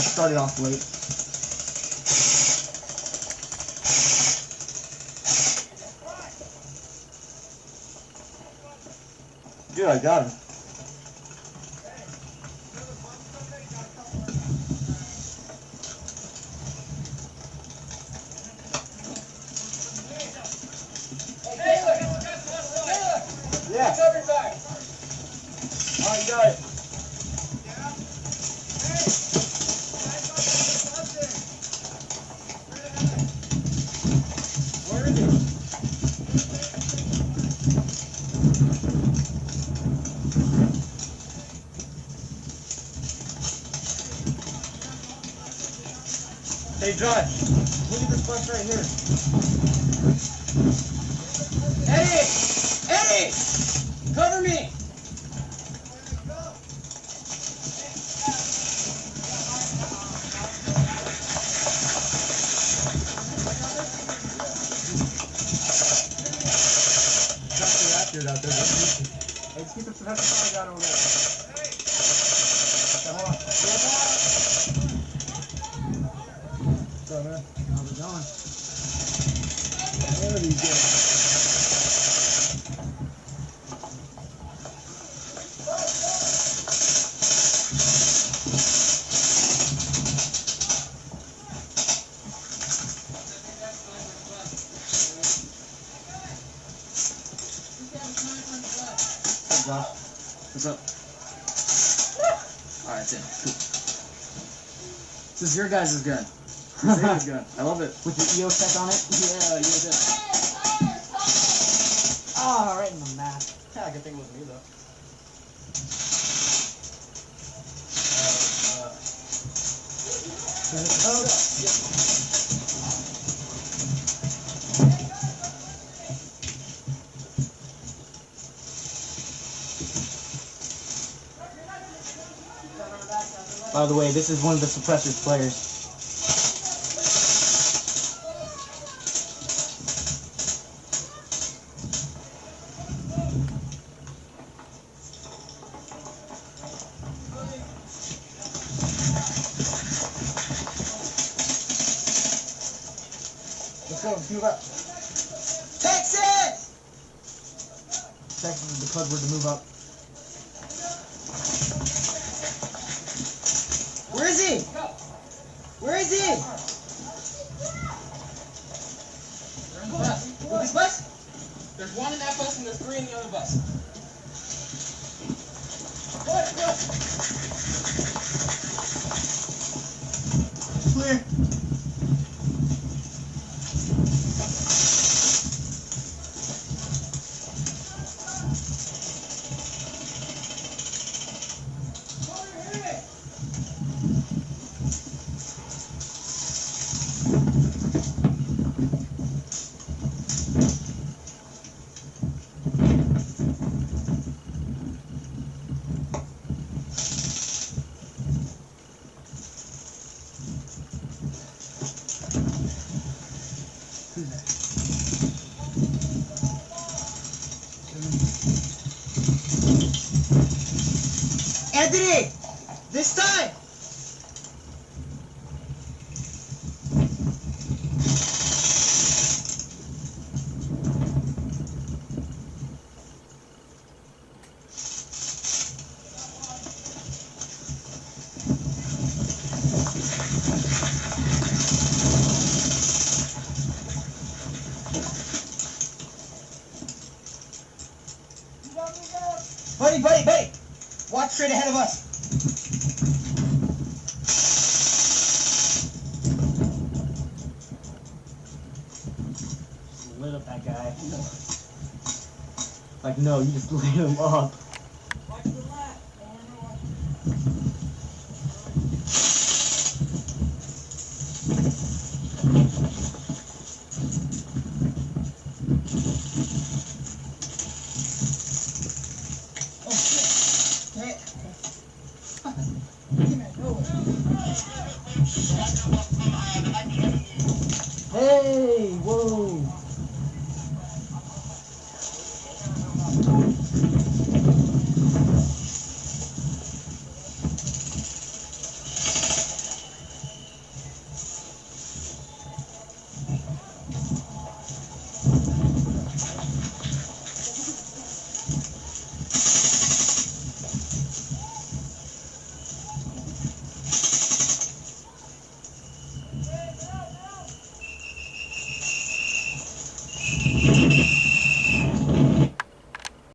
started off late. Dude, I got him. Yeah. Alright, you got it. Where is he? Hey Josh, look at this bus right here. Eddie! Eddie! Cover me! Out there. Let's keep the professional down over there. Hold on. What's up, man? How's it going? What are these guys? What's up? Alright, it's in. Cool. This is your guys' gun. This gun. I love it. With the EO tech on it? Yeah, EO tech. Oh, right in the map. Yeah, good thing it was me, though. Oh, yeah. By the way, this is one of the SUPRESSORS players. Let's go, let's move up. Texas! Texas is the code word to move up. Where is he? Where is he? They're in the bus. With this bus? There's one in that bus and there's three in the other bus. Clear. Anthony! This time! Buddy! Watch straight ahead of us. Just lit up that guy. Like, no, you just lit him up. Watch the left. Hey, whoa.